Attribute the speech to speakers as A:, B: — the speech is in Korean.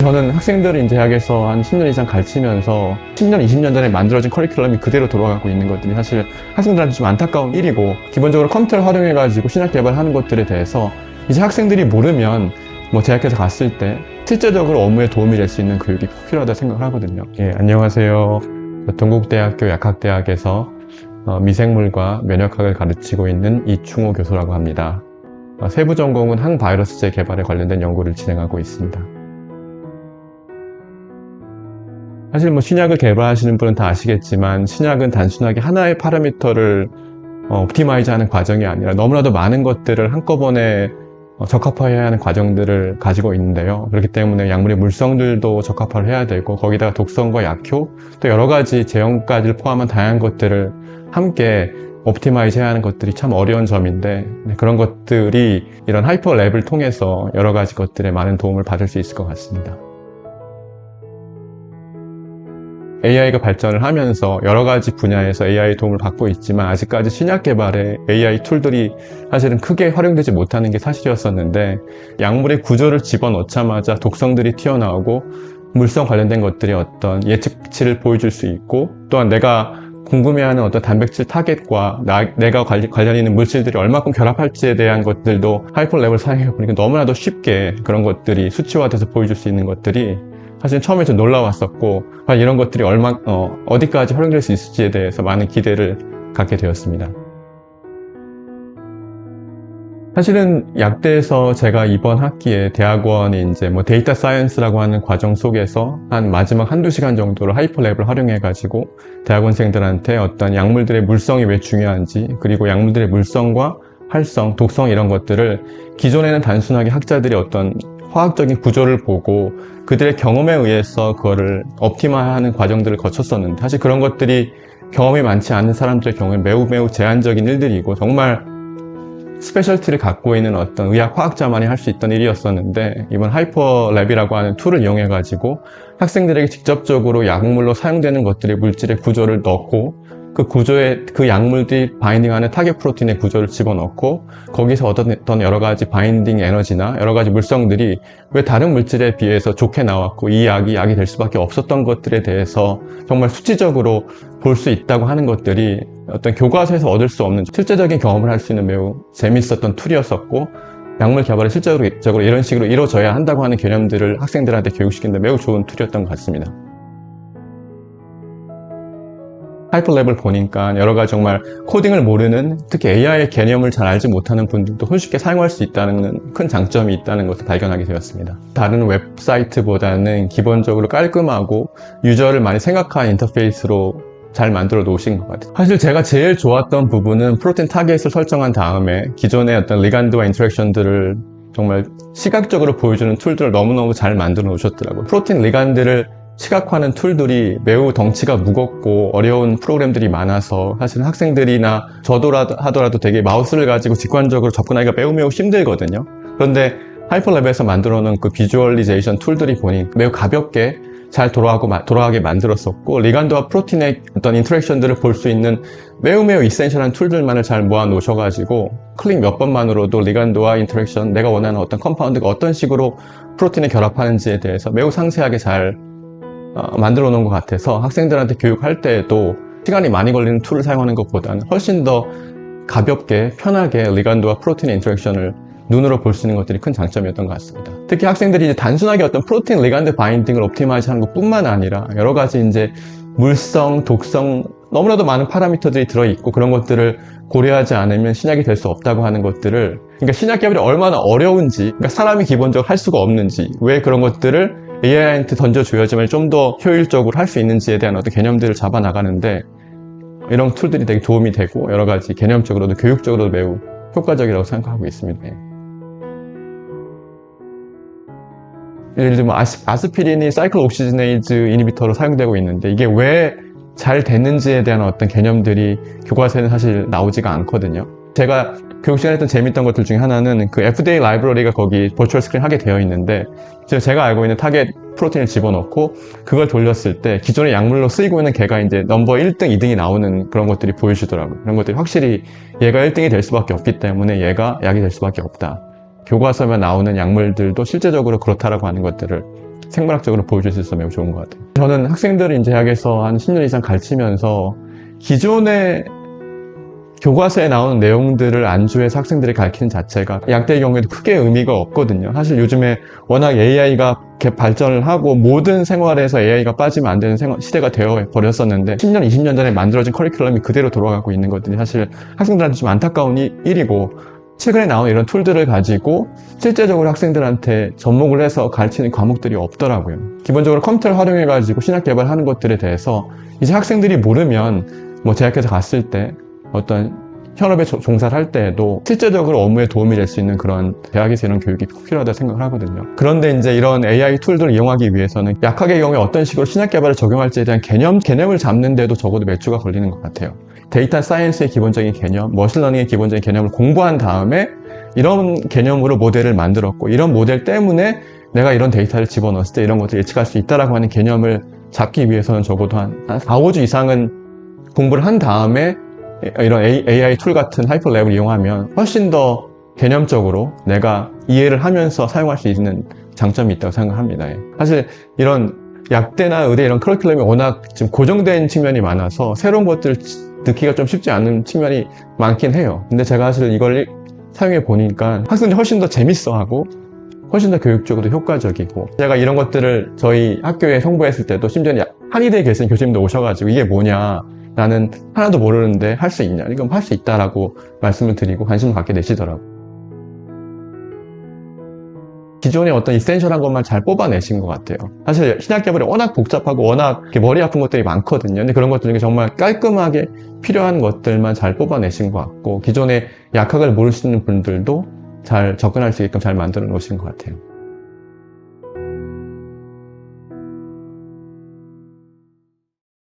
A: 저는 학생들을 이제 대학에서 한 10년 이상 가르치면서 10년, 20년 전에 만들어진 커리큘럼이 그대로 돌아가고 있는 것들이 사실 학생들한테 좀 안타까운 일이고, 기본적으로 컴퓨터를 활용해가지고 신학 개발하는 것들에 대해서 이제 학생들이 모르면 대학에서 갔을 때 실제적으로 업무에 도움이 될 수 있는 교육이 필요하다 생각을 하거든요. 안녕하세요. 동국대학교 약학대학에서 미생물과 면역학을 가르치고 있는 이충호 교수라고 합니다. 세부 전공은 항바이러스제 개발에 관련된 연구를 진행하고 있습니다. 사실 신약을 개발하시는 분은 다 아시겠지만, 신약은 단순하게 하나의 파라미터를 옵티마이즈 하는 과정이 아니라 너무나도 많은 것들을 한꺼번에 적합화해야 하는 과정들을 가지고 있는데요. 그렇기 때문에 약물의 물성들도 적합화를 해야 되고, 거기다가 독성과 약효, 또 여러 가지 제형까지를 포함한 다양한 것들을 함께 옵티마이즈 해야 하는 것들이 참 어려운 점인데, 그런 것들이 이런 하이퍼랩을 통해서 여러 가지 것들에 많은 도움을 받을 수 있을 것 같습니다. AI가 발전을 하면서 여러 가지 분야에서 AI 도움을 받고 있지만, 아직까지 신약 개발에 AI 툴들이 사실은 크게 활용되지 못하는 게 사실이었었는데, 약물의 구조를 집어넣자마자 독성들이 튀어나오고 물성 관련된 것들이 어떤 예측치를 보여줄 수 있고, 또한 내가 궁금해하는 어떤 단백질 타겟과 내가 관련 있는 물질들이 얼마큼 결합할지에 대한 것들도 하이퍼랩을 사용해보니까 너무나도 쉽게 그런 것들이 수치화돼서 보여줄 수 있는 것들이 사실 처음에 좀 놀라웠었고, 이런 것들이 어디까지 활용될 수 있을지에 대해서 많은 기대를 갖게 되었습니다. 사실은 약대에서 제가 이번 학기에 대학원이 이제 데이터 사이언스라고 하는 과정 속에서 한 마지막 한두 시간 정도를 하이퍼랩을 활용해가지고 대학원생들한테 어떤 약물들의 물성이 왜 중요한지, 그리고 약물들의 물성과 활성, 독성 이런 것들을 기존에는 단순하게 학자들이 어떤 화학적인 구조를 보고 그들의 경험에 의해서 그거를 옵티마하는 과정들을 거쳤었는데, 사실 그런 것들이 경험이 많지 않은 사람들의 경우에 매우 제한적인 일들이고, 정말 스페셜티를 갖고 있는 어떤 의학 화학자만이 할 수 있던 일이었었는데, 이번 하이퍼랩이라고 하는 툴을 이용해 가지고 학생들에게 직접적으로 약물로 사용되는 것들의 물질의 구조를 넣고, 그 구조에 그 약물들이 바인딩하는 타겟 프로틴의 구조를 집어넣고, 거기서 얻었던 여러 가지 바인딩 에너지나 여러 가지 물성들이 왜 다른 물질에 비해서 좋게 나왔고 이 약이 될 수밖에 없었던 것들에 대해서 정말 수치적으로 볼 수 있다고 하는 것들이 어떤 교과서에서 얻을 수 없는 실제적인 경험을 할 수 있는 매우 재밌었던 툴이었었고, 약물 개발이 실제적으로 이런 식으로 이루어져야 한다고 하는 개념들을 학생들한테 교육시키는 데 매우 좋은 툴이었던 것 같습니다. 하이퍼랩을 보니까 여러 가지 정말 코딩을 모르는, 특히 AI의 개념을 잘 알지 못하는 분들도 손쉽게 사용할 수 있다는 큰 장점이 있다는 것을 발견하게 되었습니다. 다른 웹사이트보다는 기본적으로 깔끔하고 유저를 많이 생각한 인터페이스로 잘 만들어 놓으신 것 같아요. 사실 제가 제일 좋았던 부분은 프로틴 타겟을 설정한 다음에 기존의 어떤 리간드와 인터랙션들을 정말 시각적으로 보여주는 툴들을 너무너무 잘 만들어 놓으셨더라고요. 프로틴 리간드를 시각화하는 툴들이 매우 덩치가 무겁고 어려운 프로그램들이 많아서 사실 학생들이나 저도 하더라도 되게 마우스를 가지고 직관적으로 접근하기가 매우 힘들거든요. 그런데 하이퍼랩에서 만들어 놓은 그 비주얼리제이션 툴들이 보니 매우 가볍게 잘 돌아가게 만들었었고, 리간드와 프로틴의 어떤 인터랙션들을 볼 수 있는 매우 이센셜한 툴들만을 잘 모아 놓으셔가지고 클릭 몇 번만으로도 리간드와 인터랙션, 내가 원하는 어떤 컴파운드가 어떤 식으로 프로틴에 결합하는지에 대해서 매우 상세하게 잘 만들어 놓은 것 같아서, 학생들한테 교육할 때에도 시간이 많이 걸리는 툴을 사용하는 것보다는 훨씬 더 가볍게 편하게 리간드와 프로틴의 인터랙션을 눈으로 볼 수 있는 것들이 큰 장점이었던 것 같습니다. 특히 학생들이 이제 단순하게 어떤 프로틴 리간드 바인딩을 옵티마이즈 하는 것뿐만 아니라 여러 가지 이제 물성, 독성, 너무나도 많은 파라미터들이 들어있고, 그런 것들을 고려하지 않으면 신약이 될 수 없다고 하는 것들을, 그러니까 신약 개발이 얼마나 어려운지, 그러니까 사람이 기본적으로 할 수가 없는지, 왜 그런 것들을 AI한테 던져줘야지만 좀 더 효율적으로 할 수 있는지에 대한 어떤 개념들을 잡아 나가는데, 이런 툴들이 되게 도움이 되고 여러 가지 개념적으로도 교육적으로도 매우 효과적이라고 생각하고 있습니다. 예를 들면 아스피린이 사이클 옥시지네이즈 이니비터로 사용되고 있는데, 이게 왜 잘 되는지에 대한 어떤 개념들이 교과서에는 사실 나오지가 않거든요. 제가 교육 시간에 했던 재밌던 것들 중에 하나는 그 FDA 라이브러리가 거기 버추얼 스크린 하게 되어 있는데, 제가 알고 있는 타겟 프로틴을 집어넣고 그걸 돌렸을 때 기존의 약물로 쓰이고 있는 걔가 이제 넘버 1등, 2등이 나오는 그런 것들이 보여주더라고요. 그런 것들이 확실히 얘가 1등이 될 수밖에 없기 때문에 얘가 약이 될 수밖에 없다. 교과서에 나오는 약물들도 실제적으로 그렇다라고 하는 것들을 생물학적으로 보여줄 수 있어서 매우 좋은 것 같아요. 저는 학생들을 대학에서 한 10년 이상 가르치면서 기존의 교과서에 나오는 내용들을 안주해서 학생들이 가르치는 자체가 약대의 경우에도 크게 의미가 없거든요. 사실 요즘에 워낙 AI가 발전을 하고 모든 생활에서 AI가 빠지면 안 되는 시대가 되어 버렸었는데 10년, 20년 전에 만들어진 커리큘럼이 그대로 돌아가고 있는 것들이 사실 학생들한테 좀 안타까운 일이고, 최근에 나온 이런 툴들을 가지고 실제적으로 학생들한테 접목을 해서 가르치는 과목들이 없더라고요. 기본적으로 컴퓨터를 활용해가지고 신학 개발하는 것들에 대해서 이제 학생들이 모르면 뭐 대학에서 갔을 때 어떤 현업에 종사를 할 때에도 실제적으로 업무에 도움이 될 수 있는 그런 대학에서 이런 교육이 꼭 필요하다고 생각을 하거든요. 그런데 이제 이런 AI 툴들을 이용하기 위해서는 약학의 경우에 어떤 식으로 신약 개발을 적용할지에 대한 개념을 잡는데도 적어도 몇 주가 걸리는 것 같아요. 데이터 사이언스의 기본적인 개념, 머신러닝의 기본적인 개념을 공부한 다음에 이런 개념으로 모델을 만들었고, 이런 모델 때문에 내가 이런 데이터를 집어넣었을 때 이런 것들을 예측할 수 있다라고 하는 개념을 잡기 위해서는 적어도 한 4, 5주 이상은 공부를 한 다음에 이런 AI 툴 같은 하이퍼랩을 이용하면 훨씬 더 개념적으로 내가 이해를 하면서 사용할 수 있는 장점이 있다고 생각합니다. 사실 이런 약대나 의대 이런 커리큘럼이 워낙 지금 고정된 측면이 많아서 새로운 것들을 넣기가 좀 쉽지 않은 측면이 많긴 해요. 근데 제가 사실 이걸 사용해 보니까 학생들이 훨씬 더 재밌어하고 훨씬 더 교육적으로 효과적이고, 제가 이런 것들을 저희 학교에 홍보했을 때도 심지어 한의대에 계신 교수님도 오셔가지고 이게 뭐냐, 나는 하나도 모르는데 할 수 있냐, 이건 할 수 있다라고 말씀을 드리고 관심을 갖게 되시더라고요. 기존의 어떤 이센셜한 것만 잘 뽑아내신 것 같아요. 사실 신약 개발이 워낙 복잡하고 워낙 머리 아픈 것들이 많거든요. 근데 그런 것들 중에 정말 깔끔하게 필요한 것들만 잘 뽑아내신 것 같고, 기존의 약학을 모르시는 분들도 잘 접근할 수 있게끔 잘 만들어 놓으신 것 같아요.